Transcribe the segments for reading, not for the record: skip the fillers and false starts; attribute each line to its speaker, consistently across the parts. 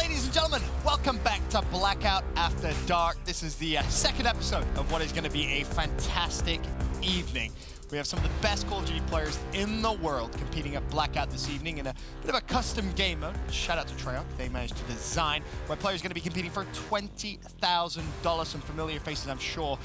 Speaker 1: Ladies and gentlemen, welcome back to Blackout After Dark. This is the second episode of what is going to be a fantastic evening. We have some of the best Call of Duty players in the world competing at Blackout this evening in a bit of a custom game mode. Shout out to Treyarch, they managed to design where players are going to be competing for $20,000. Some familiar faces, I'm sure.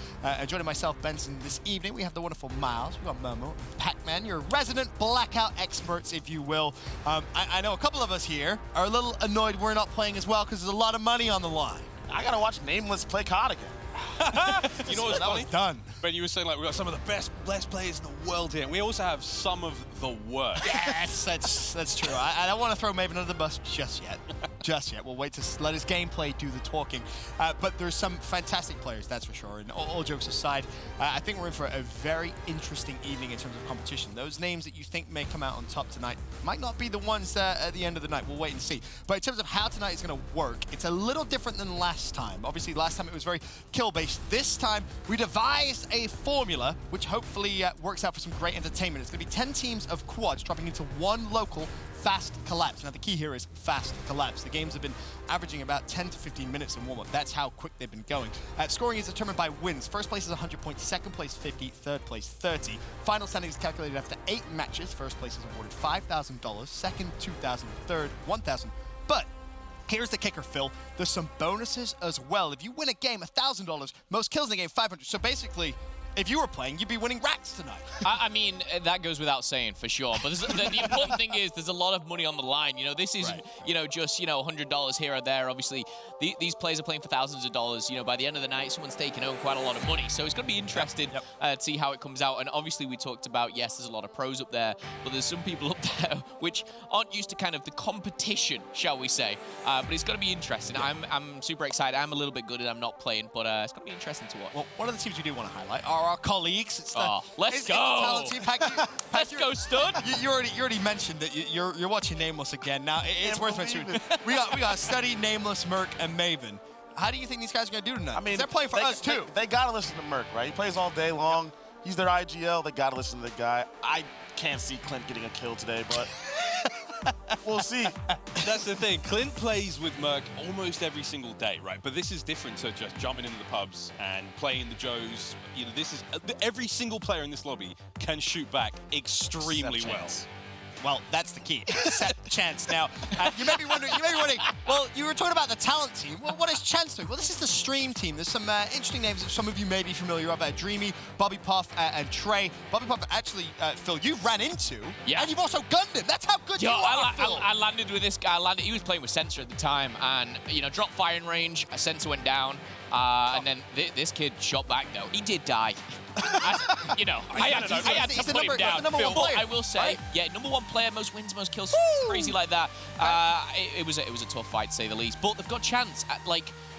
Speaker 1: Joining myself, Benson, this evening, we have the wonderful Miles. We got Momo, Pac-Man, your resident Blackout experts, if you will. I know a couple of us here are a little annoyed we're not playing as well because there's a lot of money on the line.
Speaker 2: I gotta watch Nameless play COD again.
Speaker 3: You know what's funny?
Speaker 1: Done.
Speaker 3: Ben, you were saying like we got some of the best players in the world here, and we also have some of the worst.
Speaker 1: Yes, that's true. I don't want to throw Maven under the bus just yet. Just yet. We'll wait to let his gameplay do the talking. But there's some fantastic players, that's for sure. And all jokes aside, I think we're in for a very interesting evening in terms of competition. Those names that you think may come out on top tonight might not be the ones at the end of the night. We'll wait and see. But in terms of how tonight is going to work, it's a little different than last time. Obviously, last time it was very kill-based. This time, we devised a formula which hopefully works out for some great entertainment. It's going to be 10 teams of quads dropping into one local fast collapse. Now, the key here is fast collapse. The games have been averaging about 10 to 15 minutes in warm-up. That's how quick they've been going. Scoring is determined by wins. First place is 100 points, second place 50, third place 30. Final standing is calculated after 8 matches. First place is awarded $5,000, second $2,000, third $1,000. But here's the kicker, Phil. There's some bonuses as well. If you win a game, $1,000. Most kills in the game, 500. So basically, if you were playing, you'd be winning racks tonight.
Speaker 4: I mean, that goes without saying for sure. But the important thing is there's a lot of money on the line. You know, this isn't,
Speaker 1: Right.
Speaker 4: Just, $100 here or there. Obviously, these players are playing for thousands of dollars. You know, by the end of the night, someone's taking home quite a lot of money. So it's going to be interesting to see how it comes out. And obviously, we talked about, yes, there's a lot of pros up there, but there's some people up there which aren't used to kind of the competition, shall we say. But it's going to be interesting. I'm super excited. I'm a little bit good and I'm not playing, but it's going to be interesting to watch.
Speaker 1: Well, one of the teams we do want to highlight are our colleagues. It's
Speaker 4: let's go.
Speaker 1: It's the talent team.
Speaker 4: Let's go, stud.
Speaker 1: You already mentioned that you're watching Nameless again. Now it's worth mentioning. We got Steady, Nameless, Merc, and Maven. How do you think these guys are gonna do tonight?
Speaker 2: I mean,
Speaker 1: they're playing for us too.
Speaker 2: They gotta listen to Merc, right? He plays all day long. He's their IGL. They gotta listen to the guy. I can't see Clint getting a kill today, but we'll see.
Speaker 3: That's the thing. Clint plays with Merc almost every single day, right? But this is different to just jumping into the pubs and playing the Joes. You know, this is every single player in this lobby can shoot back extremely well.
Speaker 1: Well, that's the key. Set chance. Now, you may be wondering, well, you were talking about the talent team. Well, what is Chance doing? Well, this is the stream team. There's some interesting names that some of you may be familiar with. Dreamy, Bobby Puff, and Trey. Bobby Puff, actually, Phil, you've ran into, and you've also gunned him. That's how good you are, Phil.
Speaker 4: I landed with this guy. He was playing with Sensor at the time, and, dropped firing range. A Sensor went down, and then this kid shot back, though. He did die. I had to put him down. Phil, I will say, number one player, most wins, most kills, crazy like that. It was a tough fight, to say the least. But they've got Chance.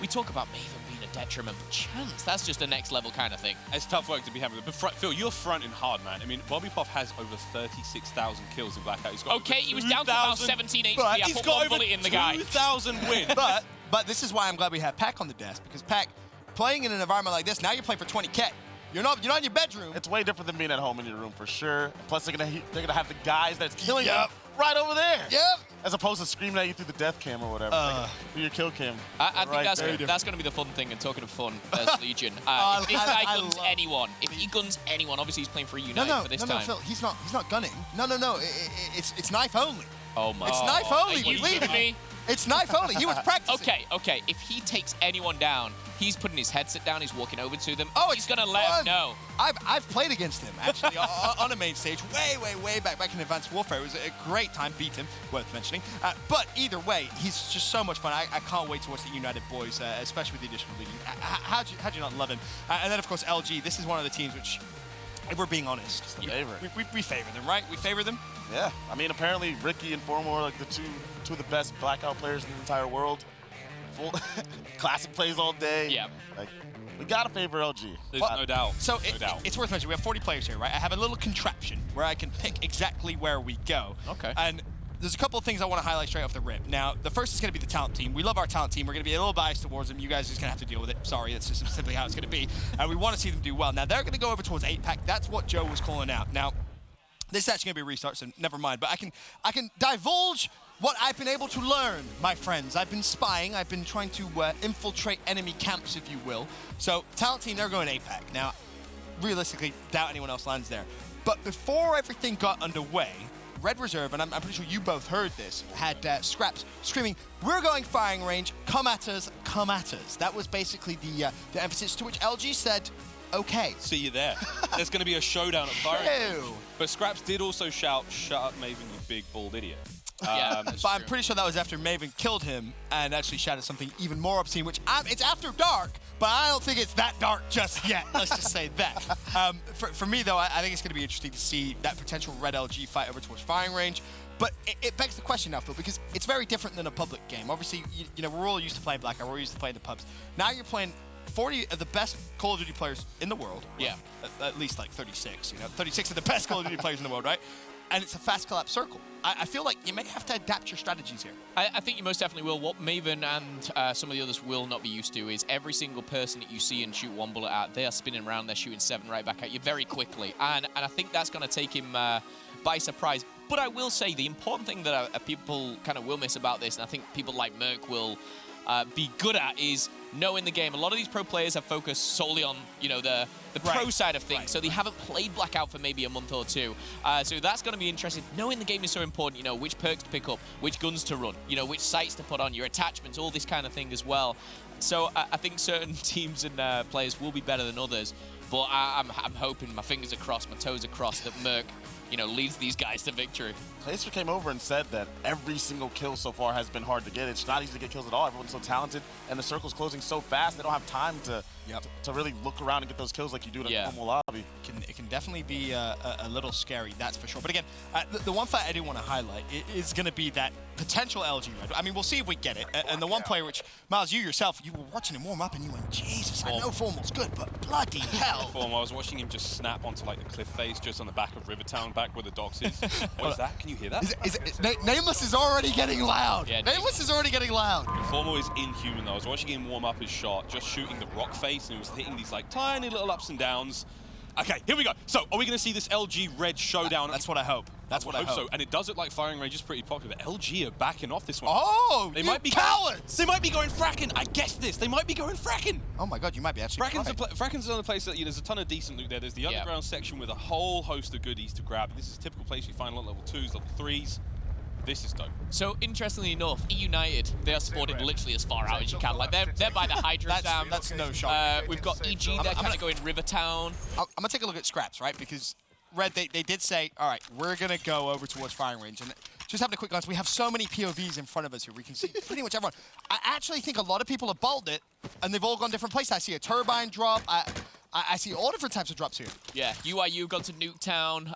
Speaker 4: We talk about Maven being a detriment, but Chance, that's just a next level kind of thing.
Speaker 3: It's tough work to be having. But Phil, you're fronting hard, man. I mean, Bobby Puff has over 36,000 kills in Blackout. He's got
Speaker 4: he was down to about 17 HP. I put one bullet in the guy.
Speaker 3: 2,000 wins.
Speaker 1: But this is why I'm glad we have Pac on the desk, because Pac, playing in an environment like this, now you're playing for 20K. You're not in your bedroom.
Speaker 2: It's way different than being at home in your room for sure. Plus, they're gonna have the guys that's killing you right over there.
Speaker 1: Yep.
Speaker 2: As opposed to screaming at you through the death cam or whatever. Through your kill cam.
Speaker 4: I think that's going to be the fun thing. And talking of fun, there's Legion. If this guy guns anyone, obviously he's playing for a Unite for this time.
Speaker 1: No, Phil, he's not gunning. No. It's knife only.
Speaker 4: Oh my.
Speaker 1: It's knife only.
Speaker 4: You leaving me?
Speaker 1: It's knife only. He was practicing.
Speaker 4: Okay. If he takes anyone down, he's putting his headset down. He's walking over to them.
Speaker 1: He's
Speaker 4: going to let him know.
Speaker 1: I've played against him actually on a main stage way back in Advanced Warfare. It was a great time. Beat him, worth mentioning. But either way, he's just so much fun. I can't wait to watch the United boys, especially with the additional leading. How'd you not love him? And then of course LG. This is one of the teams which, if we're being honest, we favor them, right? We favor them.
Speaker 2: Yeah, I mean, apparently Ricky and Formor are like the two of the best Blackout players in the entire world. Full classic plays all day.
Speaker 4: Yeah.
Speaker 2: Like, we gotta favor LG.
Speaker 3: There's no doubt.
Speaker 1: So it's worth mentioning, we have 40 players here, right? I have a little contraption where I can pick exactly where we go.
Speaker 4: Okay.
Speaker 1: And there's a couple of things I want to highlight straight off the rip. Now, the first is going to be the talent team. We love our talent team. We're going to be a little biased towards them. You guys are just going to have to deal with it. Sorry, that's just simply how it's going to be. And we want to see them do well. Now, they're going to go over towards 8-pack. That's what Joe was calling out. Now, this is actually going to be a restart, so never mind. But I can divulge what I've been able to learn, my friends, I've been spying, I've been trying to infiltrate enemy camps, if you will. So, Talent Team, they're going APAC. Now, realistically, doubt anyone else lands there. But before everything got underway, Red Reserve, and I'm pretty sure you both heard this, had Scraps screaming, "We're going firing range, come at us, come at us." That was basically the emphasis, to which LG said, okay.
Speaker 3: See you there. There's going to be a showdown at firing range.
Speaker 1: Ew.
Speaker 3: But Scraps did also shout, "Shut up, Maven, you big bald idiot."
Speaker 4: Yeah, that's
Speaker 1: But I'm
Speaker 4: true.
Speaker 1: pretty sure that was after Maven killed him and actually shouted something even more obscene, which it's after dark, but I don't think it's that dark just yet. Let's just say that. For me, though, I think it's going to be interesting to see that potential Red LG fight over towards firing range. But it begs the question now, Phil, because it's very different than a public game. Obviously, you know, we're all used to playing Blackout, we're used to playing the pubs. Now you're playing 40 of the best Call of Duty players in the world.
Speaker 4: Yeah.
Speaker 1: At least like 36, you know, 36 of the best Call of Duty players in the world, right? And it's a fast collapse circle. I feel like you may have to adapt your strategies here.
Speaker 4: I think you most definitely will. What Maven and some of the others will not be used to is every single person that you see and shoot one bullet at, they are spinning around, they're shooting 7 right back at you very quickly. And I think that's going to take him by surprise. But I will say the important thing that people kind of will miss about this, and I think people like Merc will be good at, is knowing the game. A lot of these pro players have focused solely on, you know, the pro side of things, so they haven't played Blackout for maybe a month or two. So that's going to be interesting. Knowing the game is so important, you know, which perks to pick up, which guns to run, you know, which sights to put on, your attachments, all this kind of thing as well. So I think certain teams and players will be better than others, but I'm hoping, my fingers are crossed, my toes are crossed, that Merc, you know, leads these guys to victory.
Speaker 2: Placer came over and said that every single kill so far has been hard to get. It's not easy to get kills at all. Everyone's so talented, and the circle's closing so fast, they don't have time to really look around and get those kills like you do in a normal lobby.
Speaker 1: It can definitely be a little scary, that's for sure. But again, the one fight I do want to highlight is going to be that potential LG Red. I mean, we'll see if we get it. And the one player which, Miles, you yourself, you were watching him warm up and you went, Jesus, I know Formal's good, but bloody hell.
Speaker 3: Formal, I was watching him just snap onto like the cliff face just on the back of Rivertown, back where the docks is. What is that? Can you hear that?
Speaker 1: Nameless is already getting loud.
Speaker 4: Yeah,
Speaker 1: Nameless is already getting loud.
Speaker 3: Formal is inhuman though. I was watching him warm up his shot, just shooting the rock face, and he was hitting these like tiny little ups and downs. Okay, here we go. So, are we going to see this LG Red showdown?
Speaker 1: That's what I hope. That's what I hope.
Speaker 3: So, and it does look like firing range is pretty popular. LG are backing off this one.
Speaker 1: Oh,
Speaker 3: they
Speaker 1: you
Speaker 3: might be
Speaker 1: cowards!
Speaker 3: They might be going fracking. I guessed this. They might be going fracking.
Speaker 1: Oh my God, you might be actually right.
Speaker 3: Fracken's another place that, you know, there's a ton of decent loot there. There's the underground section with a whole host of goodies to grab. This is a typical place you find a lot of level 2s, level 3s. This is dope.
Speaker 4: So, interestingly enough, E-United, they are spotted literally as far out as you can. Like, they're by the Hydro Dam.
Speaker 1: That's no shot.
Speaker 4: We've got EG, they're kind of going Rivertown.
Speaker 1: I'm going to take a look at Scraps, right? Because Red, they did say, all right, we're going to go over towards firing range. And just having a quick glance, we have so many POVs in front of us here. We can see pretty much everyone. I actually think a lot of people have balled it, and they've all gone different places. I see a turbine drop. I see all different types of drops here.
Speaker 4: Yeah, UIU gone to Nuketown.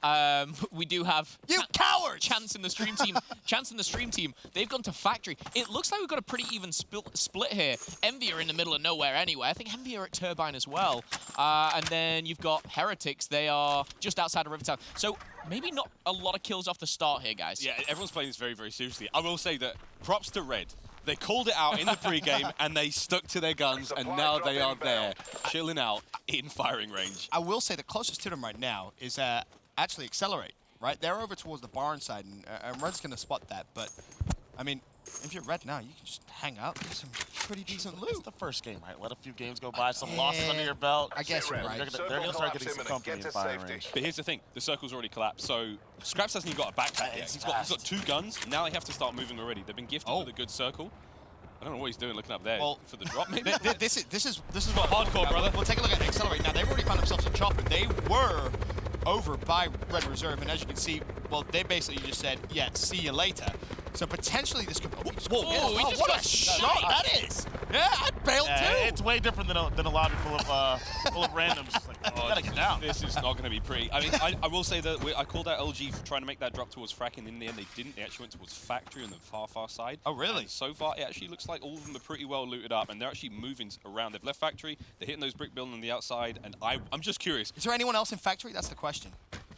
Speaker 4: We do have
Speaker 1: you cowards!
Speaker 4: Chance in the stream team. Chance in the stream team. They've gone to Factory. It looks like we've got a pretty even split here. Envy are in the middle of nowhere anyway. I think Envy are at Turbine as well. And then you've got Heretics. They are just outside of Rivertown. So maybe not a lot of kills off the start here, guys.
Speaker 3: Yeah, everyone's playing this very, very seriously. I will say that props to Red. They called it out in the pregame and they stuck to their guns, and now they are there, chilling out in firing range.
Speaker 1: I will say the closest to them right now is actually Accelerate, right? They're over towards the barn side, and Red's going to spot that. But, I mean, if you're Red now, you can just hang out, get some pretty decent loot.
Speaker 2: It's the first game, right? Let a few games go by, some losses under your belt.
Speaker 1: I guess you're right.
Speaker 2: They're going to start getting some company in firing range.
Speaker 3: But here's the thing, the circle's already collapsed, so Scraps hasn't even got a backpack yet. He's got 2 guns, now they have to start moving already. They've been gifted with a good circle. I don't know what he's doing looking up there for the drop, maybe?
Speaker 1: This is what
Speaker 3: hardcore, brother.
Speaker 1: We'll take a look at Accelerate. Now, they've already found themselves a chopper. They were over by Red Reserve, and as you can see, well, they basically just said, yeah, see you later. So potentially this could...
Speaker 4: Whoa,
Speaker 1: what a shot that is! Yeah, I bailed too!
Speaker 2: It's way different than a lobby full of randoms. Like, you gotta get down.
Speaker 3: This is not going to be pretty. I mean, I will say that I called out LG for trying to make that drop towards fracking. In the end, they didn't. They actually went towards Factory on the far, far side.
Speaker 1: Oh, really?
Speaker 3: And so far, it actually looks like all of them are pretty well looted up, and they're actually moving around. They've left Factory, they're hitting those brick buildings on the outside, and I'm just curious.
Speaker 1: Is there anyone else in Factory? That's the question.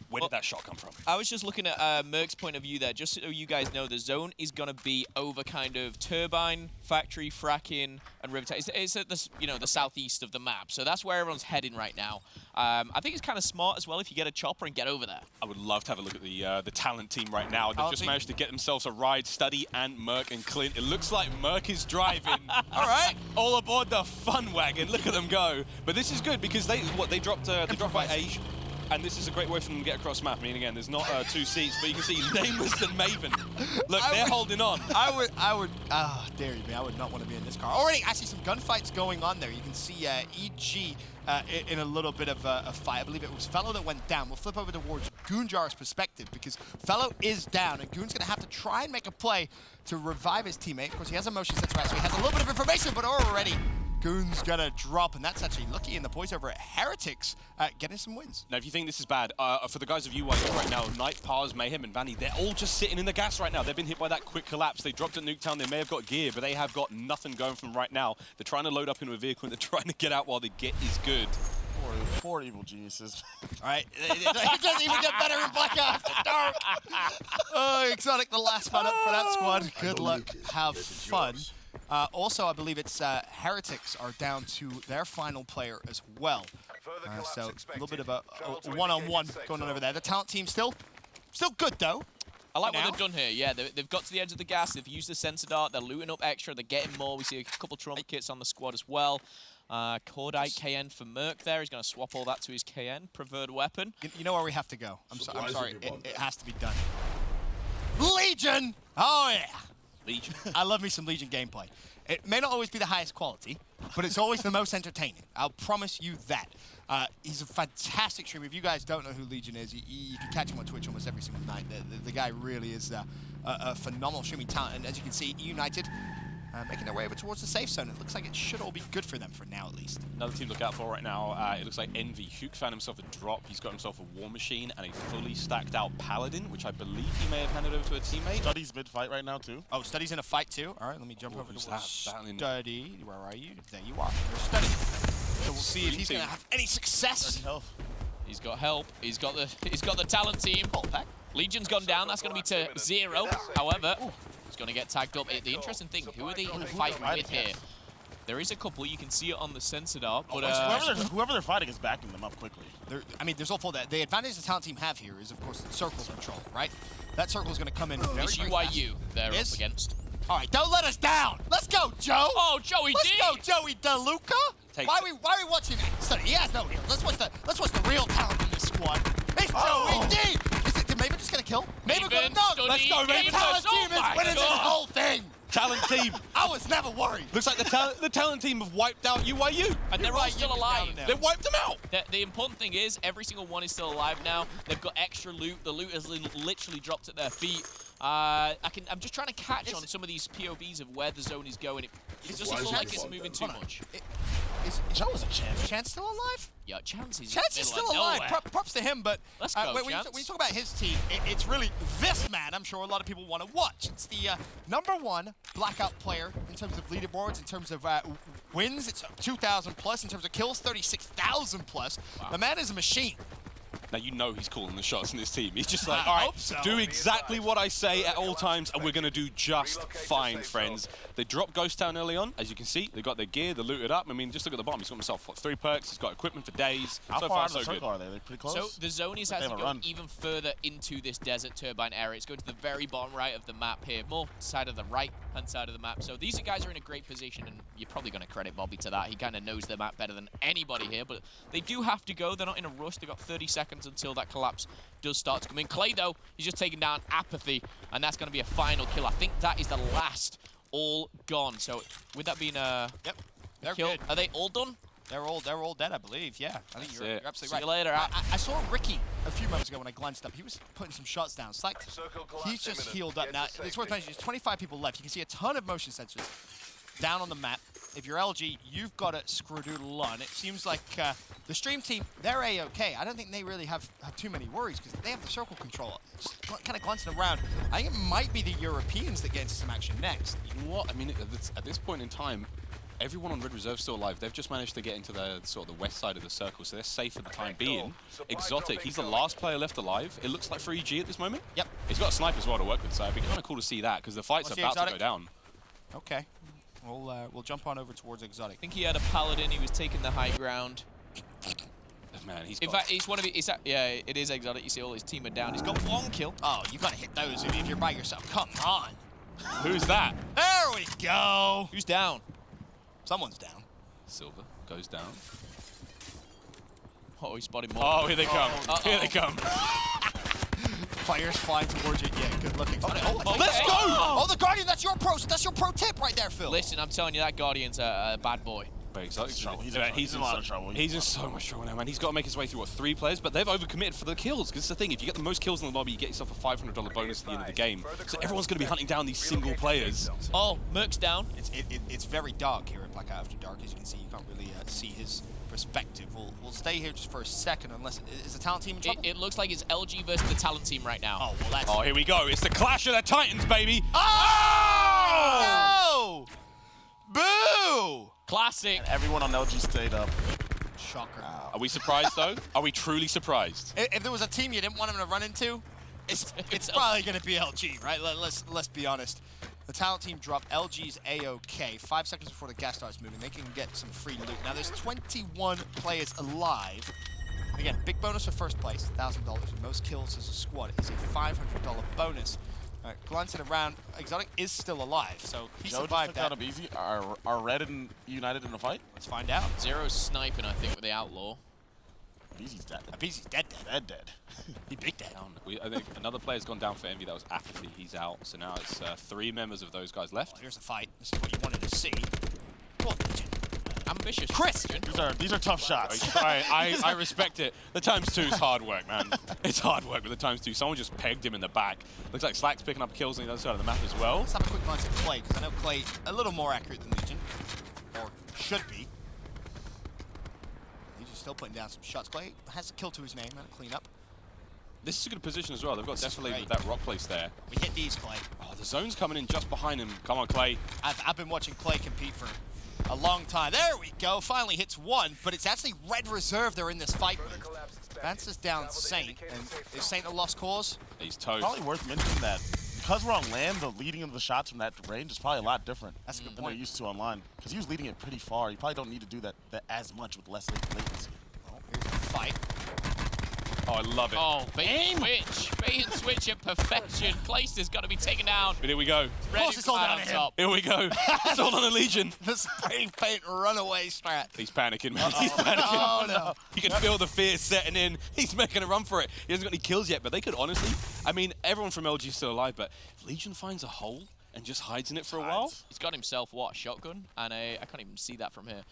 Speaker 3: Where did that shot come from?
Speaker 4: I was just looking at Merc's point of view there, just so you guys know, the zone is going to be over kind of Turbine, Factory, Fracking, and Rivertech. It's at the, the southeast of the map, so that's where everyone's heading right now. I think it's kind of smart as well if you get a chopper and get over there.
Speaker 3: I would love to have a look at the talent team right now. They've just managed to get themselves a ride, Study and Merc and Clint. It looks like Merc is driving.
Speaker 4: All right.
Speaker 3: All aboard the fun wagon. Look at them go. But this is good because they dropped by 8. And this is a great way for them to get across map. I mean, again, there's not 2 seats, but you can see Nameless and Maven. Look, they're holding on.
Speaker 1: I would, dare you me, I would not want to be in this car. Already, actually, some gunfights going on there. You can see EG in a little bit of a fight. I believe it was Fellow that went down. We'll flip over towards Goonjar's perspective because Fellow is down, and Goon's going to have to try and make a play to revive his teammate. Of course, he has a motion sensor, so he has a little bit of information, but already Goon's gonna drop, and that's actually lucky, and the boys over at Heretics getting some wins.
Speaker 3: Now, if you think this is bad, for the guys of UYU right now, Knight, Pars, Mayhem, and Vanny, they're all just sitting in the gas right now. They've been hit by that quick collapse. They dropped at Nuketown. They may have got gear, but they have got nothing going from right now. They're trying to load up into a vehicle, and they're trying to get out while the get is good.
Speaker 2: Poor evil geniuses.
Speaker 1: All right, it doesn't even get better in Blackout After Dark. Oh, Exotic, the last man up for that squad. Good luck, have fun. Also, I believe it's Heretics are down to their final player as well. So a little bit of a one-on-one going on over there. The talent team still good, though.
Speaker 4: I like what they've done here. Yeah, they've got to the edge of the gas. They've used the sensor dart. They're looting up extra. They're getting more. We see a couple trauma kits on the squad as well. Cordite KN for Merc there. He's going to swap all that to his KN, preferred weapon.
Speaker 1: You know where we have to go. I'm sorry. It has to be done. Legion! Oh, yeah.
Speaker 3: Legion.
Speaker 1: I love me some Legion gameplay. It may not always be the highest quality, but it's always the most entertaining. I'll promise you that. He's a fantastic streamer. If you guys don't know who Legion is, you can catch him on Twitch almost every single night. The guy really is a phenomenal streaming talent. And as you can see, United making their way over towards the safe zone. It looks like it should all be good for them for now, at least.
Speaker 3: Another team to look out for right now, it looks like Envy. Huk found himself a drop. He's got himself a War Machine and a fully stacked out Paladin, which I believe he may have handed over to a teammate.
Speaker 2: Study's mid-fight right now, too.
Speaker 1: Oh, Study's in a fight, too. All right, let me jump over to
Speaker 3: Study.
Speaker 1: Where are you? There you are. There's Study. So we'll see if he's going to have any success.
Speaker 4: He's got help. He's got the talent team. Legion's gone down. That's going to be to 0. However, he's going to get tagged up. The interesting thing, who are they fighting with here? There is a couple. You can see it on the sensor dart. But
Speaker 2: whoever they're fighting is backing them up quickly.
Speaker 1: I mean, there's all four. The advantage the talent team have here is, of course, the circle control, right? That circle is going to come in very,
Speaker 4: it's
Speaker 1: very
Speaker 4: UYU
Speaker 1: fast.
Speaker 4: they're up against.
Speaker 1: All right, don't let us down. Let's go, Joe.
Speaker 4: Oh, Joey D.
Speaker 1: Let's go, Joey DeLuca. Why are we watching that? Study. He has no heals. Let's watch the real talent in this squad. It's Joey D. Did Maven just get a kill? Maven got a knock. Let's go, Maven. Talent team is winning this whole thing.
Speaker 3: Talent team.
Speaker 1: I was never worried.
Speaker 3: Looks like the talent team have wiped out UYU.
Speaker 4: And they're all still alive.
Speaker 3: They wiped them out.
Speaker 4: The important thing is every single one is still alive now. They've got extra loot. The loot has literally dropped at their feet. I'm just trying to catch on some of these POVs of where the zone is going. It doesn't look like it's moving too much.
Speaker 2: Is
Speaker 1: Chance still alive?
Speaker 4: Yeah, Chance is
Speaker 1: still alive. Props to him, but
Speaker 4: let's go,
Speaker 1: when you talk about his team, it's really this man I'm sure a lot of people want to watch. It's the #1 Blackout player in terms of leaderboards, in terms of wins. It's 2,000 plus. In terms of kills, 36,000 plus. Wow. The man is a machine.
Speaker 3: Now, you know he's calling the shots in this team. He's just like, all right, do exactly what I say at all times, and we're going to do just fine, friends. They dropped Ghost Town early on. As you can see, they got their gear, they're looted up. I mean, just look at the bottom. He's got himself, what, 3 perks. He's got equipment for days.
Speaker 2: How
Speaker 3: so
Speaker 2: far
Speaker 3: far,
Speaker 2: out of the
Speaker 3: so
Speaker 2: circle
Speaker 3: good.
Speaker 2: are they? They're pretty close?
Speaker 4: So the zone is actually going even further into this desert turbine area. It's going to the very bottom right of the map here, more side of the right-hand side of the map. So these guys are in a great position, and you're probably going to credit Bobby to that. He kind of knows the map better than anybody here, but they do have to go. They're not in a rush. They've got 30 seconds until that collapse does start to come in. Clay, though, he's just taking down Apathy, and that's going to be a final kill. I think that is the last all gone. So with that being a kill,
Speaker 1: good.
Speaker 4: Are they all done?
Speaker 1: They're all dead, I believe. Yeah, I think you're absolutely right.
Speaker 4: See you later.
Speaker 1: I saw Ricky a few moments ago when I glanced up. He was putting some shots down. It's like he's just healed up now. It's worth mentioning. There's 25 people left. You can see a ton of motion sensors down on the map. If you're LG, you've got a screwdoodle on. It seems like the stream team, they're A-okay. I don't think they really have too many worries because they have the circle control. Just kind of glancing around. I think it might be the Europeans that get into some action next.
Speaker 3: You know what? I mean, at this point in time, everyone on Red Reserve still alive. They've just managed to get into the sort of the west side of the circle, so they're safe for the time being. Exotic, he's the last player left alive. It looks like for EG at this moment.
Speaker 1: Yep.
Speaker 3: He's got a sniper as well to work with, so it'd be kind of cool to see that, because the fight's about to go down.
Speaker 1: Okay. We'll jump on over towards Exotic.
Speaker 4: I think he had a paladin. He was taking the high ground.
Speaker 3: Man, he's
Speaker 4: In fact, he's one of the. Yeah, it is Exotic. You see all his team are down. He's got 1 kill.
Speaker 1: Oh, you gotta hit those if you're by yourself. Come on.
Speaker 3: Who's that?
Speaker 1: There we go.
Speaker 4: Who's down?
Speaker 1: Someone's down.
Speaker 3: Silver goes down.
Speaker 4: Oh, he spotted more.
Speaker 3: Oh, here they come. Here they come.
Speaker 1: Players flying towards you. Yeah, good looking.
Speaker 3: Let's go!
Speaker 1: Oh, the Guardian, that's your pro tip right there, Phil.
Speaker 4: Listen, I'm telling you, that Guardian's a bad boy.
Speaker 3: Very exciting.
Speaker 2: He's in a lot of trouble.
Speaker 3: He's in so much trouble now, man. He's got to make his way through, what, 3 players? But they've overcommitted for the kills, because it's the thing. If you get the most kills in the lobby, you get yourself a $500 bonus at the end of the game. So everyone's going to be hunting down these single players.
Speaker 4: Oh, Merc's down.
Speaker 1: It's very dark here at Blackout After Dark. As you can see, you can't really see his perspective. We'll stay here just for a second, unless is the talent team in trouble?
Speaker 4: It looks like it's LG versus the talent team right now.
Speaker 1: Oh, well, that's...
Speaker 3: Oh, here we go. It's the clash of the Titans, baby.
Speaker 1: Oh! No! Boo!
Speaker 4: Classic.
Speaker 2: And everyone on LG stayed up.
Speaker 1: Shocker.
Speaker 3: Are we surprised, though? Are we truly surprised?
Speaker 1: If there was a team you didn't want him to run into, it's probably going to be LG, right? Let's be honest. The talent team dropped LG's AOK 5 seconds before the gas starts moving. They can get some free loot. Now there's 21 players alive. Again, big bonus for first place, $1,000. Most kills as a squad is a $500 bonus. Glancing around, Exotic is still alive, so he survived that.
Speaker 2: Out of easy. Are Red and United in the fight?
Speaker 1: Let's find out.
Speaker 4: Zero's sniping, I think, with the Outlaw.
Speaker 2: Easy's dead.
Speaker 1: Abeezy's dead.
Speaker 2: Dead.
Speaker 1: He big dead.
Speaker 3: I think another player's gone down for Envy. That was after he's out. So now it's 3 members of those guys left.
Speaker 1: Well, here's a fight. This is what you wanted to see. Go on, Legion.
Speaker 4: Ambitious.
Speaker 1: Chris!
Speaker 2: These are tough shots.
Speaker 3: I respect it. The ×2 is hard work, man. It's hard work with the ×2. Someone just pegged him in the back. Looks like Slack's picking up kills on the other side of the map as well.
Speaker 1: Let's have a quick glance at Clay, because I know Clay a little more accurate than Legion. Or should be. Legion's still putting down some shots. Clay has a kill to his name and a cleanup.
Speaker 3: This is a good position as well. They've got
Speaker 1: This is
Speaker 3: definitely
Speaker 1: great.
Speaker 3: that rock place there.
Speaker 1: We hit these, Clay.
Speaker 3: Oh, the zone's coming in just behind him. Come on, Clay.
Speaker 1: I've been watching Clay compete for a long time. There we go. Finally hits 1, but it's actually Red Reserve they're in this fight with. Vance's down Saint, and is Saint a lost cause?
Speaker 3: He's toast.
Speaker 2: Probably worth mentioning that because we're on land, the leading of the shots from that range is probably a lot different.
Speaker 1: That's a good
Speaker 2: than they're
Speaker 1: point.
Speaker 2: used to online. Because he was leading it pretty far. You probably don't need to do that as much with less latency.
Speaker 1: Oh, here's a fight.
Speaker 3: Oh, I love it.
Speaker 4: Oh, bait and switch. Bait and switch at perfection. Clayster's got to be taken down.
Speaker 3: But here we go.
Speaker 1: course it's all down to him.
Speaker 3: Here we go. It's all on the Legion.
Speaker 1: The spray paint runaway strat.
Speaker 3: He's panicking, man. He's panicking.
Speaker 1: Oh, no.
Speaker 3: You can feel the fear setting in. He's making a run for it. He hasn't got any kills yet, but they could honestly... I mean, everyone from LG is still alive, but if Legion finds a hole and just hides in it for a while...
Speaker 4: He's got himself, what, a shotgun? And I can't even see that from here.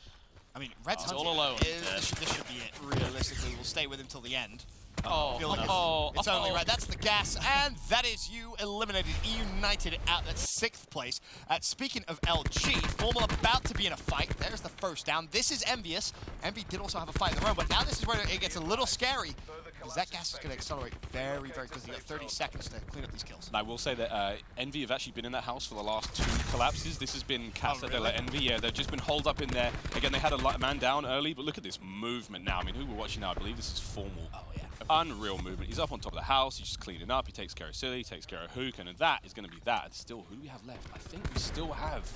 Speaker 1: I mean, Red's
Speaker 4: He's all alone.
Speaker 1: This should be it, realistically. We'll stay with him till the end.
Speaker 4: Oh,
Speaker 1: It's only right. That's the gas, and that is you eliminated. United out at 6th place. Speaking of LG, Formal about to be in a fight. There's the first down. This is Envious. Envy did also have a fight of their own, but now this is where it gets a little scary, because that gas is going to accelerate very, very quickly. You got 30 seconds to clean up these kills.
Speaker 3: And I will say that Envy have actually been in that house for the last 2 collapses. This has been Casa de la Envy. Yeah, they've just been holed up in there. Again, they had a man down early, but look at this movement now. I mean, who we're watching now, I believe this is Formal.
Speaker 1: Oh, yeah.
Speaker 3: Unreal movement. He's up on top of the house. He's just cleaning up. He takes care of Silly, takes care of Hook, and that is going to be that. And still, who do we have left? I think we still have...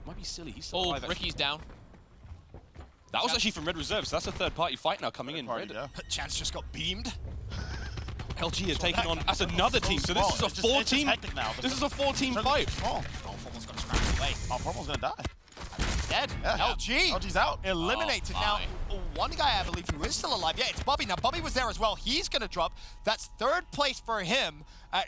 Speaker 3: Might be Silly. He's still alive.
Speaker 4: Ricky's down.
Speaker 3: That was actually from Red Reserve, so that's a third-party fight now coming in.
Speaker 2: Party, yeah.
Speaker 1: Chance just got beamed.
Speaker 3: LG are taking on... That's another team, so this is a 4-team... This is a 4-team fight.
Speaker 1: Oh, Formal's going to scramble away.
Speaker 2: Oh, Formal's going to die.
Speaker 1: Dead.
Speaker 2: Yeah.
Speaker 1: LG.
Speaker 2: LG's out.
Speaker 1: Eliminated.
Speaker 4: Oh,
Speaker 1: now,
Speaker 4: my.
Speaker 1: one guy I believe who is still alive. Yeah, it's Bobby. Now, Bobby was there as well. He's going to drop. That's 3rd place for him.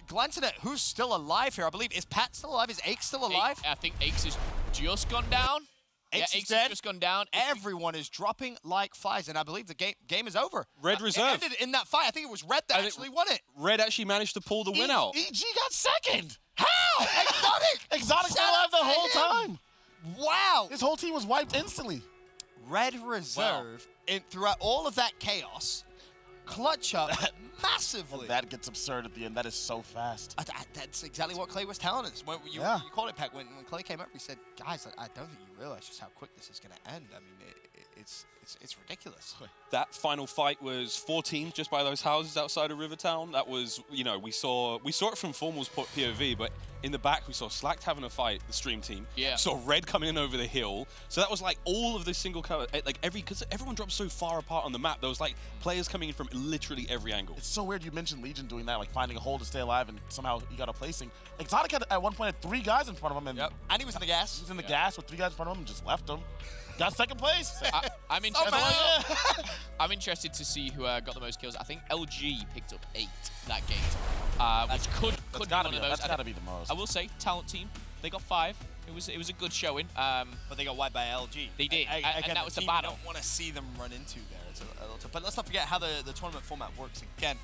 Speaker 1: Glancing at who's still alive here, I believe. Is Pat still alive? Is Aches still alive?
Speaker 4: I think Aches has just gone down.
Speaker 1: Aches
Speaker 4: Aches
Speaker 1: is dead.
Speaker 4: has just gone down.
Speaker 1: Everyone is dropping like flies, and I believe the game is over.
Speaker 3: Red Reserve.
Speaker 1: It ended in that fight. I think it was Red that actually won it.
Speaker 3: Red actually managed to pull the win out.
Speaker 2: EG got second.
Speaker 1: How? Exotic!
Speaker 2: Exotic's still alive the whole time.
Speaker 1: Wow.
Speaker 2: His whole team was wiped instantly.
Speaker 1: Red Reserve, throughout all of that chaos, clutch up massively.
Speaker 2: That gets absurd at the end. That is so fast.
Speaker 1: That's exactly what Clay was telling us. When you called it, Peck. When Clay came up, he said, "Guys, I don't think you realize just how quick this is going to end. I mean, it's ridiculous."
Speaker 3: That final fight was 4 teams just by those houses outside of Rivertown. That was, you know, we saw it from Formal's POV, but in the back we saw Slacked having a fight, the stream team.
Speaker 4: Yeah.
Speaker 3: Saw Red coming in over the hill. So that was like all of the single cover, like because everyone dropped so far apart on the map. There was like players coming in from literally every angle.
Speaker 2: It's so weird you mentioned Legion doing that, like finding a hole to stay alive, and somehow he got a placing. Exotic had at one point had 3 guys in front of him, and
Speaker 1: and he was in the gas.
Speaker 2: He was in the gas with 3 guys in front of him and just left him. Got second place.
Speaker 4: I'm interested. I'm interested to see who got the most kills. I think LG picked up 8 that game, which could be one of those.
Speaker 2: That's gotta be the most.
Speaker 4: I will say, talent team, they got 5. It was a good showing.
Speaker 1: But they got wiped by LG.
Speaker 4: They did,
Speaker 1: Again,
Speaker 4: and that was the
Speaker 1: team
Speaker 4: battle.
Speaker 1: You don't want to see them run into there. It's a little tough. But let's not forget how the tournament format works. Again,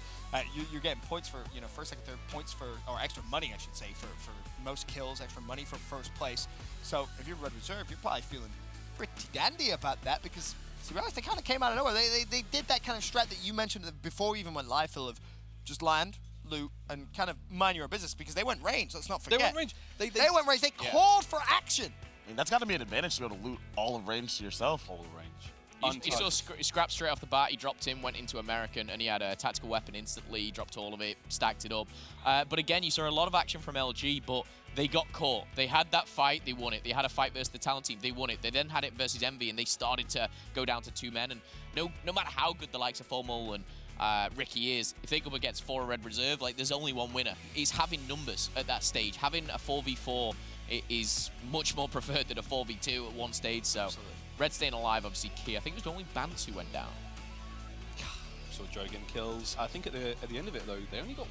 Speaker 1: you're getting points for first, second, third, points for, or extra money, I should say, for most kills, extra money for first place. So if you're Red Reserve, you're probably feeling pretty dandy about that, because to be honest, they kind of came out of nowhere. They did that kind of strat that you mentioned before we even went live, Phil, of just land, loot, and kind of mind your own business, because they went range. Let's not forget.
Speaker 3: They went range.
Speaker 1: They went range. They called for action.
Speaker 2: I mean, that's got to be an advantage to be able to loot all of range to yourself.
Speaker 3: All of range.
Speaker 4: He saw Scrap straight off the bat. He dropped him, went into American, and he had a tactical weapon instantly. He dropped all of it, stacked it up. But again, you saw a lot of action from LG, but they got caught. They had that fight, they won it. They had a fight versus the talent team, they won it. They then had it versus Envy, and they started to go down to 2 men. And no matter how good the likes of Formal and Ricky is, if they go up against 4 Red Reserve, like, there's only one winner. It's having numbers at that stage. Having a 4v4 is much more preferred than a 4v2 at one stage. So absolutely. Red staying alive, obviously key. I think it was only Bant who went down.
Speaker 3: Saw Joe getting kills. I think at the end of it though, they only got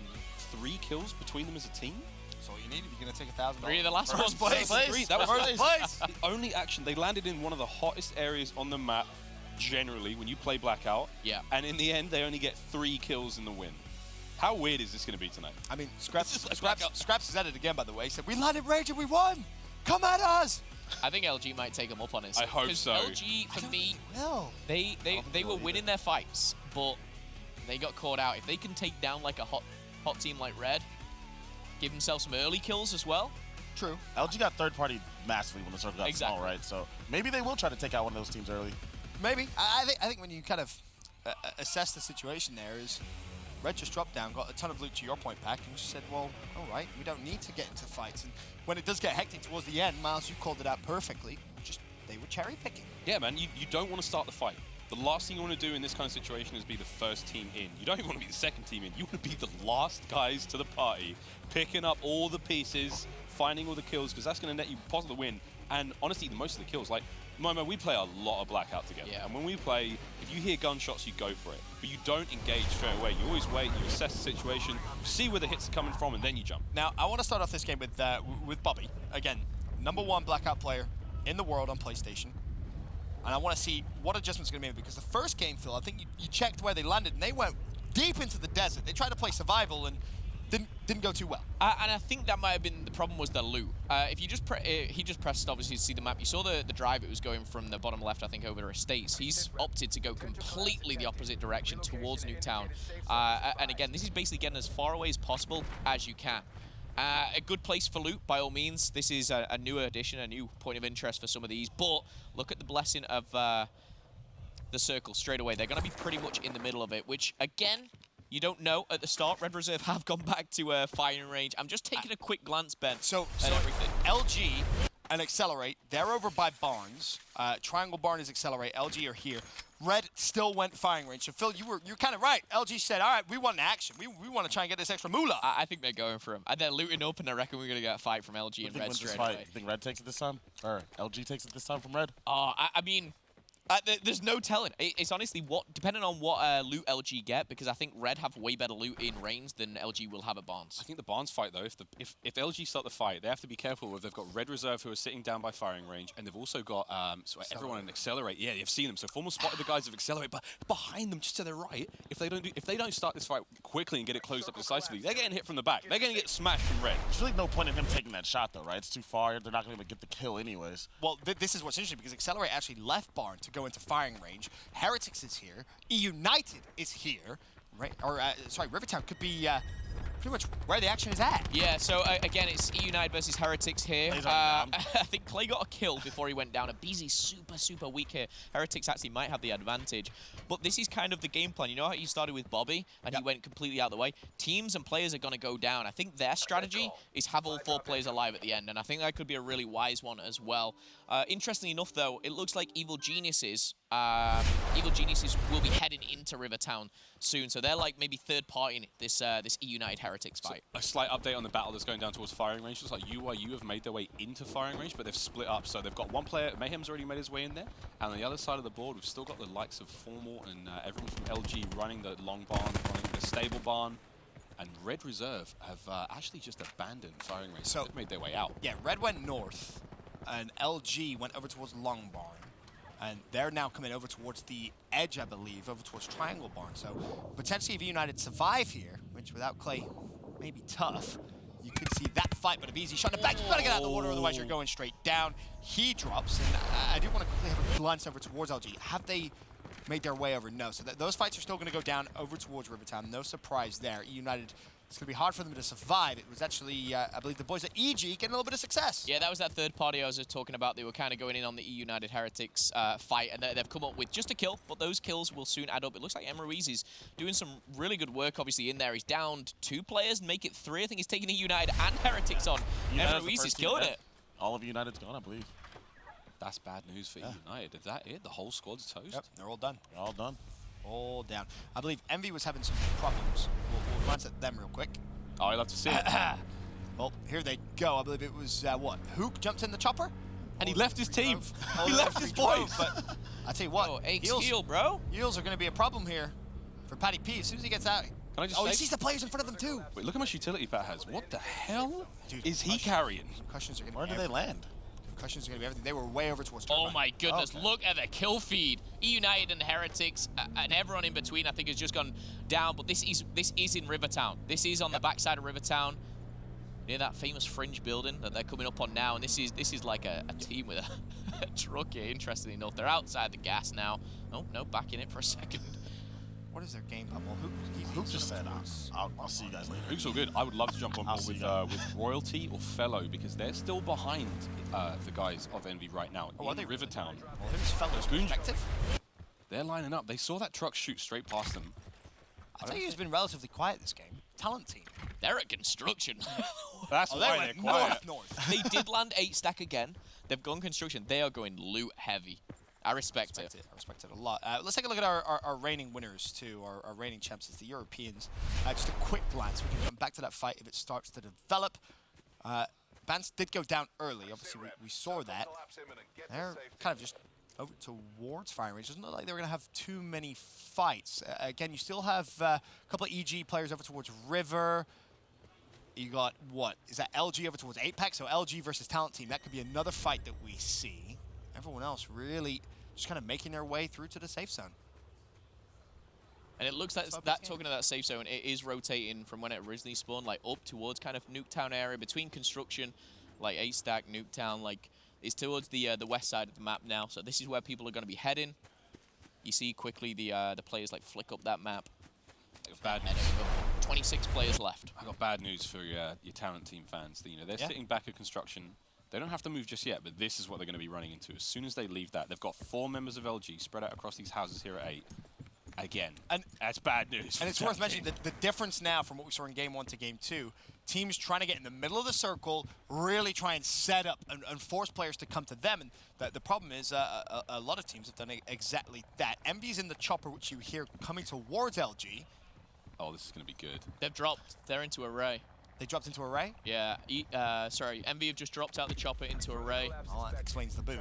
Speaker 3: 3 kills between them as a team.
Speaker 1: That's all you need if you're gonna take $1,000.
Speaker 4: 3 of the last
Speaker 1: First
Speaker 4: ones.
Speaker 1: place.
Speaker 3: That was
Speaker 1: First place.
Speaker 3: The only action. They landed in one of the hottest areas on the map generally when you play Blackout.
Speaker 4: Yeah.
Speaker 3: And in the end, they only get 3 kills in the win. How weird is this going to be tonight?
Speaker 1: I mean, Scraps is at it again, by the way. He said, "We landed range and we won. Come at us."
Speaker 4: I think LG might take him up on it.
Speaker 3: I hope so.
Speaker 4: LG, for me, they were winning their fights, but they got caught out. If they can take down like a hot team like Red, give themselves some early kills as well.
Speaker 1: True.
Speaker 2: LG got third party massively when the circle got small, right? So maybe they will try to take out one of those teams early.
Speaker 1: Maybe. I think when you kind of assess the situation there is, Red just dropped down, got a ton of loot to your point, Pack, and just said, well, all right, we don't need to get into fights. And when it does get hectic towards the end, Miles, you called it out perfectly. Just they were cherry picking.
Speaker 3: Yeah, man, you don't want to start the fight. The last thing you want to do in this kind of situation is be the first team in. You don't even want to be the second team in. You want to be the last guys to the party, picking up all the pieces, finding all the kills, because that's going to net you possibly the win. And honestly, most of the kills, like, Momo, we play a lot of Blackout together. Yeah. And when we play, if you hear gunshots, you go for it. But you don't engage straight away. You always wait, you assess the situation, you see where the hits are coming from, and then you jump.
Speaker 1: Now, I want to start off this game with Bobby. Again, #1 Blackout player in the world on PlayStation. And I want to see what adjustments are going to be made, because the first game, Phil, I think you checked where they landed, and they went deep into the desert. They tried to play survival, and didn't go too well.
Speaker 4: And I think that might have been the problem, was the loot. If you just he just pressed obviously to see the map. You saw the drive. It was going from the bottom left, I think, over to Estates. He's opted to go completely the opposite direction towards Nuketown. And again, this is basically getting as far away as possible as you can. A good place for loot, by all means. This is a new addition, a new point of interest for some of these. But look at the blessing of the circle straight away. They're going to be pretty much in the middle of it, which again, you don't know at the start. Red Reserve have gone back to firing range. I'm just taking a quick glance, Ben,
Speaker 1: so
Speaker 4: everything.
Speaker 1: LG and Accelerate, they're over by Barnes. Triangle Barn is Accelerate. LG are here. Red still went firing range. So Phil, you're kind of right. LG said, all right, we want an action. We want to try and get this extra moolah.
Speaker 4: I think they're going for him. And they're looting up, and I reckon we're going to get a fight from LG and Red straight away.
Speaker 2: You think Red takes it this time? Or LG takes it this time from Red?
Speaker 4: I mean, there's no telling. It's honestly depending on what loot LG get, because I think Red have way better loot in range than LG will have at Barnes.
Speaker 3: I think the Barnes fight, though, if LG start the fight, they have to be careful with. They've got Red Reserve who are sitting down by firing range, and they've also got everyone in Accelerate. Yeah, you've seen them. So Formal spotted the guys of Accelerate, but behind them, just to their right, if they don't start this fight quickly and get it closed up decisively, they're getting hit from the back. They're going to get smashed from Red.
Speaker 2: There's really no point in him taking that shot, though, right? It's too far. They're not going to get the kill anyways.
Speaker 1: Well, this is what's interesting, because Accelerate actually left Barn to go into firing range. Heretics is here. United is here. Rivertown could be pretty much where the action is at.
Speaker 4: Yeah, so again, it's E United versus Heretics here. I think Clay got a kill before he went down. Abizi's super weak here. Heretics actually might have the advantage. But this is kind of the game plan. You know how you started with Bobby and he went completely out of the way? Teams and players are going to go down. I think their strategy is have all 4 players alive at the end, and I think that could be a really wise one as well. Interestingly enough, though, it looks like Evil Geniuses will be heading into Rivertown soon, so they're like maybe third party in this E United Heretics fight.
Speaker 3: So a slight update on the battle that's going down towards firing range. Looks like UYU have made their way into firing range, but they've split up. So they've got one player, Mayhem's already made his way in there, and on the other side of the board, we've still got the likes of Formal and everyone from LG running the long barn, running the stable barn. And Red Reserve have actually just abandoned firing range. So they've made their way out.
Speaker 1: Yeah, Red went north, and LG went over towards Long Barn. And they're now coming over towards the edge, I believe, over towards Triangle Barn. So potentially if United survive here, which without Clay may be tough, you could see that fight, but Abizi shot it back. You've got to get out of the water, otherwise you're going straight down. He drops, and I do want to quickly have a glance over towards LG. Have they made their way over? No. So those fights are still going to go down over towards Rivertown. No surprise there. United, it's going to be hard for them to survive. It was actually, I believe, the boys at EG getting a little bit of success.
Speaker 4: Yeah, that was that third party I was just talking about. They were kind of going in on the E United Heretics fight, and they've come up with just a kill, but those kills will soon add up. It looks like Emruiz is doing some really good work, obviously, in there. He's downed 2 players, make it 3. I think he's taking E United and Heretics on. Emruiz is killing it.
Speaker 2: All of United's gone, I believe.
Speaker 3: That's bad news for United. Is that it? The whole squad's toast?
Speaker 1: Yep, they're all done.
Speaker 2: They're all done.
Speaker 1: All down. I believe Envy was having some problems. We'll glance at them real quick.
Speaker 3: Oh, I'd love to see it.
Speaker 1: Well, here they go. I believe it was, what, Hook jumped in the chopper?
Speaker 3: And he left his team. He left his boys.
Speaker 1: But I tell you what,
Speaker 4: heal, bro.
Speaker 1: Heals are going to be a problem here for Paddy P as soon as he gets out.
Speaker 3: Can I just
Speaker 1: he sees the players in front of him too.
Speaker 3: Wait, look how much utility Pat has. What the hell is he
Speaker 1: concussions.
Speaker 3: carrying?
Speaker 1: Concussions are going to
Speaker 2: Where do they land?
Speaker 1: Concussions are going to be everything. They were way over towards Turbine.
Speaker 4: Oh my goodness, look at the kill feed. E United and Heretics and everyone in between, I think, has just gone down, but this is in Rivertown. This is on the backside of Rivertown, near that famous fringe building that they're coming up on now, and this is like a team with a truck here, interestingly enough. They're outside the gas now. Oh, no, back in it for a second.
Speaker 1: What is their game plan? Well,
Speaker 2: Hook just said, I'll see you guys later.
Speaker 3: Hook's all good. I would love to jump on board with Royalty or Fellow, because they're still behind the guys of Envy right now in Rivertown.
Speaker 1: Well, who's Fellow's perspective?
Speaker 3: They're lining up. They saw that truck shoot straight past them.
Speaker 1: I tell you who's been relatively quiet this game. Talent team.
Speaker 4: They're at construction.
Speaker 3: That's why they're quiet.
Speaker 1: North.
Speaker 4: They did land 8 stack again. They've gone construction. They are going loot heavy. I respect it.
Speaker 1: I respect it a lot. Let's take a look at our reigning winners, too, our reigning champs, it's the Europeans. Just a quick glance. We can come back to that fight if it starts to develop. Bans did go down early. Obviously, we saw that. They're kind of just over towards firing range. Doesn't look like they're going to have too many fights. Again, you still have a couple of EG players over towards River. You got, what? Is that LG over towards Apex? So LG versus Talent Team. That could be another fight that we see. Everyone else really just kind of making their way through to the safe zone.
Speaker 4: And it looks like that, talking to that safe zone, it is rotating from when it originally spawned, like up towards kind of Nuketown area, between construction, like 8-stack, Nuketown, like it's towards the west side of the map now. So this is where people are going to be heading. You see quickly the players like flick up that map.
Speaker 3: Bad news.
Speaker 4: 26 players left.
Speaker 3: I got bad news for your Talent Team fans. You know, they're sitting back at construction. They don't have to move just yet, but this is what they're going to be running into. As soon as they leave that, they've got 4 members of LG spread out across these houses here at 8. Again, and that's bad news.
Speaker 1: And it's worth mentioning that the difference now from what we saw in Game 1 to Game 2, teams trying to get in the middle of the circle, really try and set up and force players to come to them. And the problem is a lot of teams have done exactly that. Envy's in the chopper, which you hear coming towards LG.
Speaker 3: Oh, this is going to be good.
Speaker 4: They've dropped. They're into array.
Speaker 1: They dropped into array?
Speaker 4: Yeah. Sorry, Envy have just dropped out the chopper into array.
Speaker 1: Oh, that explains the boom.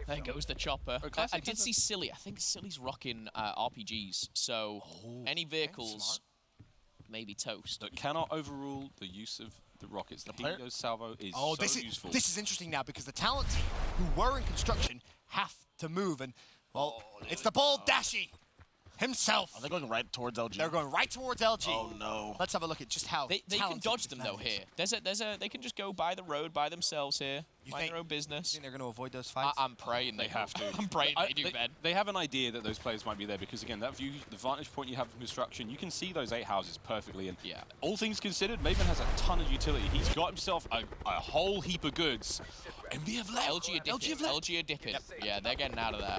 Speaker 4: There goes the chopper. I did see Silly. I think Silly's rocking RPGs, so any vehicles may be toast.
Speaker 3: That cannot overrule the use of the rockets. The Hingo's salvo is useful.
Speaker 1: This is interesting now because the talent team who were in construction have to move, and well, it's the bold Dashi. himself.
Speaker 2: Are they going right towards LG?
Speaker 1: They're going right towards LG.
Speaker 2: Oh no.
Speaker 1: Let's have a look at just how
Speaker 4: They can
Speaker 1: talented
Speaker 4: dodge
Speaker 1: this
Speaker 4: them though
Speaker 1: man is.
Speaker 4: here. They can just go by the road by themselves here. Mind their own
Speaker 1: You
Speaker 4: business.
Speaker 1: think they're going to avoid those fights?
Speaker 4: I'm praying
Speaker 3: They have to.
Speaker 4: I'm praying they do, Ben.
Speaker 3: They have an idea that those players might be there because, again, that view, the vantage point you have from construction, you can see those 8 houses perfectly. And
Speaker 4: Yeah.
Speaker 3: all things considered, Maven has a ton of utility. He's got himself a whole heap of goods. And we have left.
Speaker 4: LG are dipping.
Speaker 1: Yep.
Speaker 4: Yeah, they're getting out of there.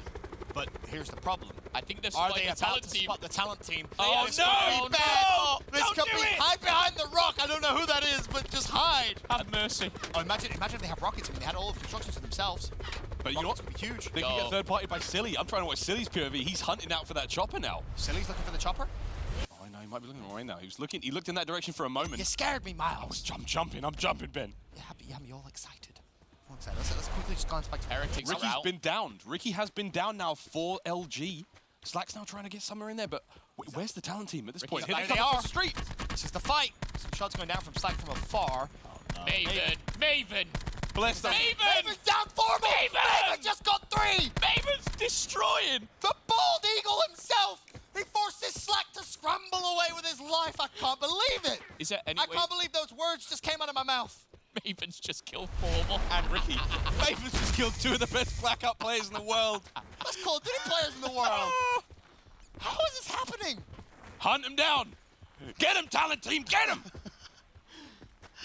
Speaker 1: But here's the problem.
Speaker 4: I think they're
Speaker 1: Are
Speaker 4: spotting
Speaker 1: they
Speaker 4: the
Speaker 1: about
Speaker 4: talent
Speaker 1: to
Speaker 4: team.
Speaker 1: spot the talent team?
Speaker 4: Oh,
Speaker 1: This
Speaker 4: no!
Speaker 1: could be bad.
Speaker 4: No!
Speaker 1: This
Speaker 4: Don't
Speaker 1: could
Speaker 4: do
Speaker 1: be
Speaker 4: it!
Speaker 1: hide behind the rock. I don't know who that is, but just hide.
Speaker 4: Have mercy.
Speaker 1: Oh, imagine if they have rockets. I mean, they had all of construction to themselves.
Speaker 3: But you know
Speaker 1: Rockets
Speaker 3: what?
Speaker 1: would be huge.
Speaker 3: They can get third party by Silly. I'm trying to watch Silly's POV. He's hunting out for that chopper now.
Speaker 1: Silly's looking for the chopper.
Speaker 3: Oh, I know. He might be looking the wrong way now. He looked in that direction for a moment.
Speaker 1: You scared me, Miles.
Speaker 3: I'm jumping, Ben.
Speaker 1: Yeah, but you have me all excited. All excited. Let's quickly just glance back to
Speaker 4: Heretics are
Speaker 3: Ricky's
Speaker 4: out.
Speaker 3: been downed. Ricky has been down now for LG. Slack's now trying to get somewhere in there, but where's the talent team at this point?
Speaker 1: There
Speaker 3: Here
Speaker 1: they
Speaker 3: come across
Speaker 1: are.
Speaker 3: the street.
Speaker 1: This is the fight. Some shots going down from Slack from afar.
Speaker 4: Maven.
Speaker 3: Bless them.
Speaker 1: Maven's down 4 more. Maven just got 3.
Speaker 4: Maven's destroying.
Speaker 1: The bald eagle himself. He forces Slack to scramble away with his life. I can't believe it.
Speaker 4: Is there any
Speaker 1: I
Speaker 4: way
Speaker 1: can't believe those words just came out of my mouth.
Speaker 4: Maven's just killed 4 more?
Speaker 3: And Ricky. Maven's just killed 2 of the best Blackout players in the world.
Speaker 1: That's Call of Duty players in the world. How is this happening?
Speaker 3: Hunt him down. Get him, talent team. Get him.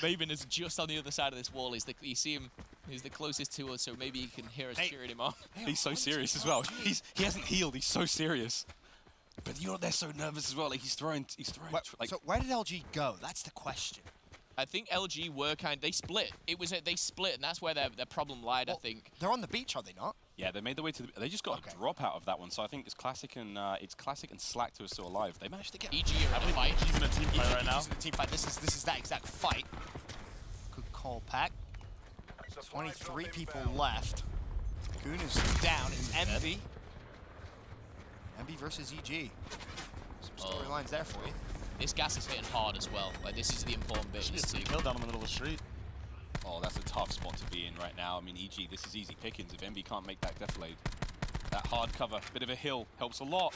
Speaker 4: Maven is just on the other side of this wall. You see him. He's the closest to us, so maybe you can hear us cheering him on.
Speaker 3: He's so serious as well. He hasn't healed. He's so serious. But you know they're so nervous as well. Like he's throwing. Like,
Speaker 1: So where did LG go? That's the question.
Speaker 4: I think LG were they split. They split, and that's where their problem lied. I think.
Speaker 1: They're on the beach, are they not?
Speaker 3: yeah, they made their way to. They just got a drop out of that one. So I think it's Classic and Slack who are still alive. They managed to get.
Speaker 4: EG are in a fight.
Speaker 2: He's in a team fight right now.
Speaker 1: He's in a team fight. This is that exact fight. Good call, Pack. 23 people left. Goon is down. It's Envy. Envy versus EG. Some storylines there for you.
Speaker 4: This gas is hitting hard as well. Like this is the important bit.
Speaker 2: Should be a
Speaker 4: This team.
Speaker 2: kill down in the middle of the street.
Speaker 3: Oh, that's a tough spot to be in right now. I mean, EG, this is easy pickings. If Envy can't make that deflate, that hard cover, bit of a hill, helps a lot.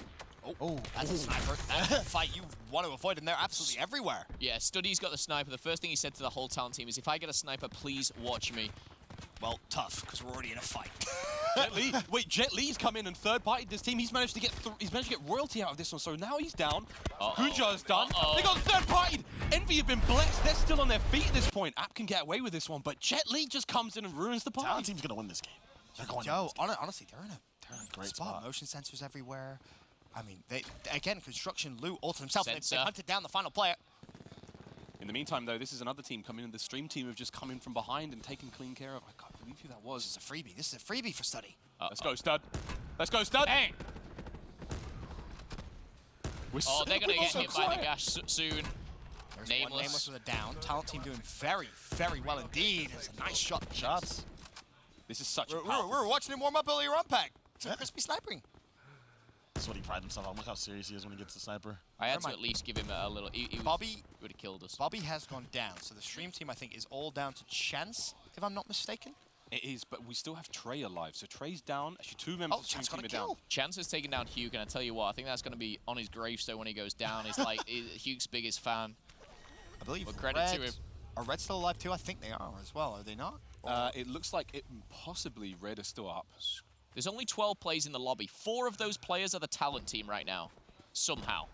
Speaker 1: Oh, that's a sniper. That's a fight you want to avoid, and they're absolutely everywhere.
Speaker 4: Yeah, Studdy's got the sniper. The first thing he said to the whole talent team is, "If I get a sniper, please watch me."
Speaker 1: Well, tough, because we're already in a fight.
Speaker 3: Jet Li, wait, Jet Li's come in and third party this team. He's managed to get royalty out of this one. So now he's down. Guja's done. They got third partied. Envy have been blessed. They're still on their feet at this point. App can get away with this one, but Jet Li just comes in and ruins the
Speaker 2: Talent
Speaker 3: party.
Speaker 2: team's gonna win this game. They're going
Speaker 1: Yo, honestly, they're in a
Speaker 2: great
Speaker 1: spot.
Speaker 2: spot.
Speaker 1: Motion sensors everywhere. I mean, they again, construction loot all to themselves. They
Speaker 4: Sensor.
Speaker 1: hunted down the final player.
Speaker 3: In the meantime, though, this is another team coming in. The stream team have just come in from behind and taken clean care of. I can't believe who that
Speaker 1: This
Speaker 3: was.
Speaker 1: is a freebie. This is a freebie for Study.
Speaker 3: Let's go, Stud. Let's go, Stud.
Speaker 4: Bang!
Speaker 3: We're
Speaker 4: Oh, they're gonna
Speaker 3: we're
Speaker 4: get
Speaker 3: so
Speaker 4: hit by the
Speaker 3: quiet.
Speaker 4: gas soon.
Speaker 1: There's
Speaker 4: Nameless.
Speaker 1: one Nameless with a down. Talent team doing very, very well indeed. It's a nice shot.
Speaker 2: Shots.
Speaker 3: This is such a
Speaker 1: We
Speaker 3: powerful.
Speaker 1: were watching him warm up earlier on, Pack. Some crispy sniping.
Speaker 2: That's what he prides himself on. Look how serious he is when he gets the sniper.
Speaker 4: I had
Speaker 1: Never
Speaker 4: to
Speaker 1: mind.
Speaker 4: at least give him a little. He
Speaker 1: Bobby
Speaker 4: would have killed us.
Speaker 1: Bobby has gone down, so the stream team, I think, is all down to chance, if I'm not mistaken.
Speaker 3: It is, but we still have Trey alive. So Trey's down. Actually, 2 members
Speaker 1: Oh,
Speaker 3: of the
Speaker 1: Chance
Speaker 3: stream
Speaker 1: got
Speaker 3: team
Speaker 1: a
Speaker 3: are down.
Speaker 1: kill.
Speaker 4: Chance has taken down Hugh, and I tell you what, I think that's going to be on his gravestone when he goes down. He's like Hugh's biggest fan.
Speaker 1: I believe.
Speaker 4: Well, credit to him.
Speaker 1: Are Red still alive too? I think they are as well. Are they not?
Speaker 3: It looks like it possibly Red is still up.
Speaker 4: There's only 12 players in the lobby. 4 of those players are the talent team right now. Somehow.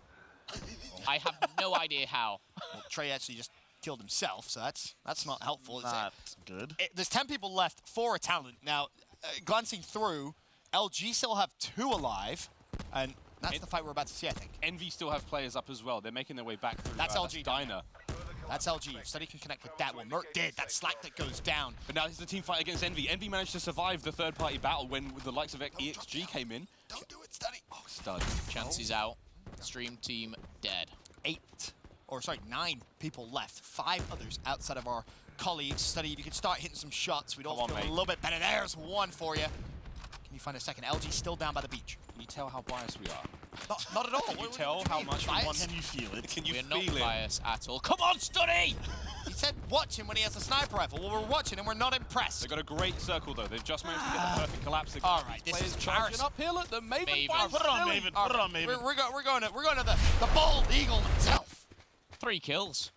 Speaker 4: I have no idea how.
Speaker 1: Well, Trey actually just killed himself, so that's not helpful.
Speaker 2: Not good.
Speaker 1: There's 10 people left, 4 are talent. Now, glancing through, LG still have 2 alive, and that's the fight we're about to see, I think.
Speaker 3: Envy still have players up as well. They're making their way back through.
Speaker 1: That's LG.
Speaker 3: Diner.
Speaker 1: That's LG. If Study can connect with that one, Merc did. That's Slack that goes down.
Speaker 3: But now this is the team fight against Envy. Envy managed to survive the third-party battle when the likes of EXG came in.
Speaker 1: Don't do it, Study.
Speaker 3: Oh, Stud.
Speaker 4: Chance is out. Stream team dead.
Speaker 1: 9 people left. 5 others outside of our colleagues. Study, if you could start hitting some shots, we'd all
Speaker 3: Come on,
Speaker 1: feel
Speaker 3: mate.
Speaker 1: a little bit better. There's one for you. Can you find a second? LG still down by the beach.
Speaker 3: Can you tell how biased we are?
Speaker 1: Not at all.
Speaker 3: Can you tell how much we want?
Speaker 2: Can you feel it?
Speaker 3: Can you
Speaker 4: We're not
Speaker 3: feel it?
Speaker 4: biased at all. Come on, Studdy!
Speaker 1: He said watching when he has a sniper rifle. Well, we're watching and we're not impressed.
Speaker 3: They've got a great circle, though. They've just managed to get the perfect collapse.
Speaker 1: All right, this
Speaker 3: Players
Speaker 1: is
Speaker 3: charging
Speaker 1: embarrassing.
Speaker 3: uphill at the Maven.
Speaker 4: Maven.
Speaker 2: Put it on Maven. Put it on Maven.
Speaker 1: We're going to the bald eagle himself.
Speaker 4: 3 kills.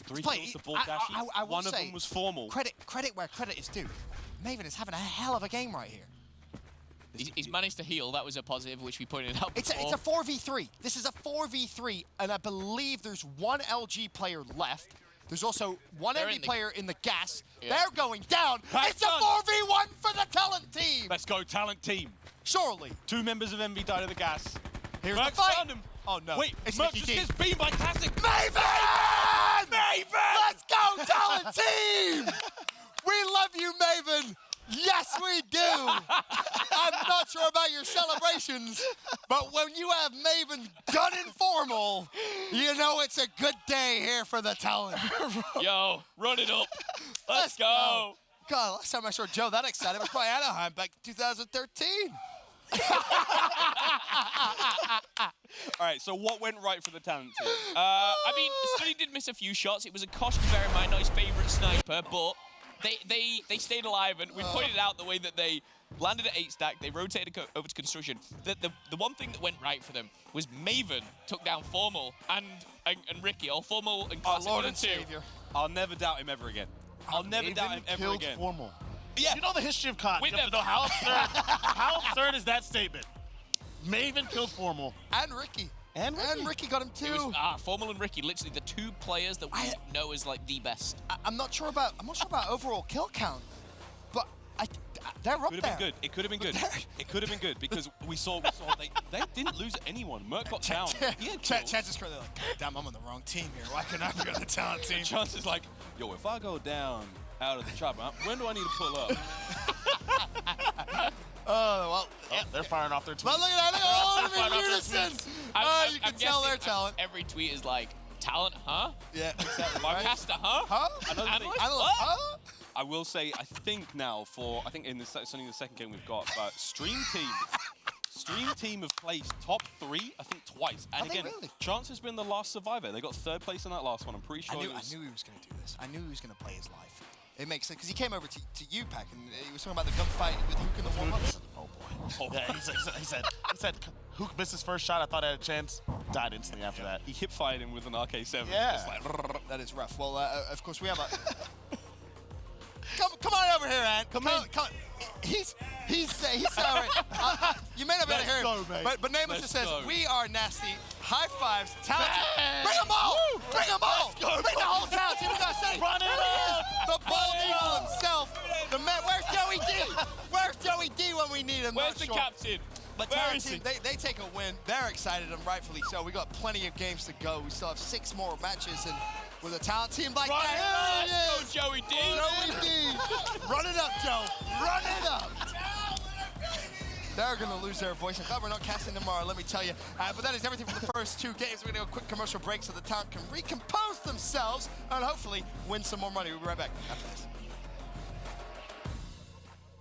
Speaker 3: 3
Speaker 1: Play-
Speaker 3: kills to ball
Speaker 1: I
Speaker 3: dashes.
Speaker 1: will
Speaker 3: One of
Speaker 1: say,
Speaker 3: them was formal.
Speaker 1: Credit where credit is due. Maven is having a hell of a game right here.
Speaker 4: He's managed to heal. That was a positive, which we pointed out
Speaker 1: It's
Speaker 4: before.
Speaker 1: a 4v3. This is a 4v3, and I believe there's one LG player left. There's also one
Speaker 4: They're
Speaker 1: enemy
Speaker 4: in the-
Speaker 1: player in the gas.
Speaker 4: Yeah.
Speaker 1: They're going down.
Speaker 3: That's
Speaker 1: It's a
Speaker 3: done.
Speaker 1: 4v1 for the talent team.
Speaker 3: Let's go, talent team.
Speaker 1: Surely.
Speaker 3: 2 members of Envy died of the gas.
Speaker 1: Here's
Speaker 3: Merc
Speaker 1: the fight.
Speaker 3: found him.
Speaker 1: Oh, no.
Speaker 3: Wait,
Speaker 1: It's
Speaker 3: Merc
Speaker 1: Nicky
Speaker 3: just
Speaker 1: D.
Speaker 3: gets beamed by Classic.
Speaker 1: Maven!
Speaker 3: Maven!
Speaker 1: Let's go, talent team! We love you, Maven. Yes, we do. I'm not sure about your celebrations, but when you have Maven gunning formal, you know it's a good day here for the talent.
Speaker 4: Yo, run it up. Let's go.
Speaker 1: God, last time I saw Joe that excited was probably Anaheim back in 2013.
Speaker 3: All right, so what went right for the talent team?
Speaker 4: I mean, Stunny did miss a few shots. It was a caution, bear in mind, not his favorite sniper, but they stayed alive, and we pointed out the way that they landed at 8 stack, they rotated over to construction. The one thing that went right for them was Maven took down Formal and Ricky, or Formal and Classic
Speaker 1: Lord
Speaker 4: 1
Speaker 1: and
Speaker 4: and 2.
Speaker 1: Savior.
Speaker 3: I'll never doubt him ever again. I'll never doubt him ever
Speaker 2: killed
Speaker 3: again.
Speaker 2: Formal.
Speaker 3: Yeah.
Speaker 2: You know the history of COD.
Speaker 4: With
Speaker 2: You have to
Speaker 4: them.
Speaker 2: know how absurd, how absurd is that statement? Maven killed Formal.
Speaker 1: And Ricky.
Speaker 2: And
Speaker 1: Ricky got him too.
Speaker 4: It was Formal and Ricky, literally the 2 players that we know as like the best.
Speaker 1: I'm not sure about overall kill count, but they're up
Speaker 3: Could
Speaker 1: there.
Speaker 3: have been good. It could have been good. It could have been good because we saw they didn't lose anyone. Merc got down. He had kills.
Speaker 1: Chance is currently like, damn, I'm on the wrong team here. Why couldn't I be on the talent team?
Speaker 3: Chance is like, yo, if I go down out of the chopper, when do I need to pull up?
Speaker 1: Oh, well,
Speaker 2: Oh, they're firing off their tweets.
Speaker 1: but look at that. Look at all of them
Speaker 2: Firing
Speaker 1: in
Speaker 2: off their
Speaker 1: unison.
Speaker 2: tweets.
Speaker 1: Oh, you
Speaker 4: I'm
Speaker 1: can tell their
Speaker 4: guessing
Speaker 1: talent.
Speaker 4: Every tweet is like, talent, huh?
Speaker 1: Yeah, exactly.
Speaker 4: My caster, huh?
Speaker 1: Huh?
Speaker 3: Another thing,
Speaker 4: Analyst?
Speaker 1: Analyst,
Speaker 4: What?
Speaker 1: huh?
Speaker 3: I will say, I think now I think in the second game we've got, Stream Team have placed top 3, I think twice. And
Speaker 1: Have they
Speaker 3: again,
Speaker 1: really?
Speaker 3: Chance has been the last survivor. They got 3rd place in that last one. I'm pretty sure
Speaker 1: I
Speaker 3: it
Speaker 1: knew
Speaker 3: was.
Speaker 1: he was going to do this. I knew he was going to play his life. It makes sense because he came over to UPAC and he was talking about the gunfight with Hook in the warm-up. Oh boy.
Speaker 2: Yeah, he said, Hook missed his first shot. I thought I had a chance. Died instantly after that.
Speaker 3: He hip fired him with an RK7.
Speaker 2: Yeah.
Speaker 3: Just like,
Speaker 1: That is rough. Well, of course we have a. Come on over here, Ant. Come on. He's sorry. You may not be able to hear him, but Nameless just says,
Speaker 3: go.
Speaker 1: we are nasty. High fives. Talent. Bring them all. Bring them all. Bring the whole talent team. We got to say,
Speaker 2: Run it
Speaker 1: there he
Speaker 2: up.
Speaker 1: is. The bald eagle himself. The man. Where's Joey D? Where's Joey D when we need him?
Speaker 4: Where's
Speaker 1: Not
Speaker 4: the
Speaker 1: sure.
Speaker 4: captain?
Speaker 1: But talent team, they take a win. They're excited, and rightfully so. We got plenty of games to go. We still have 6 more matches, and with a talent team like
Speaker 2: Run
Speaker 1: that,
Speaker 2: it
Speaker 1: there
Speaker 4: Go,
Speaker 1: he is.
Speaker 4: Joey D.
Speaker 1: Joey D. Run it up, Joe. Run it up. They're going to lose their voice. I'm glad we're not casting tomorrow, let me tell you. But that is everything for the first 2 games. We're going to go a quick commercial break so the talent can recompose themselves and hopefully win some more money. We'll be right back after this.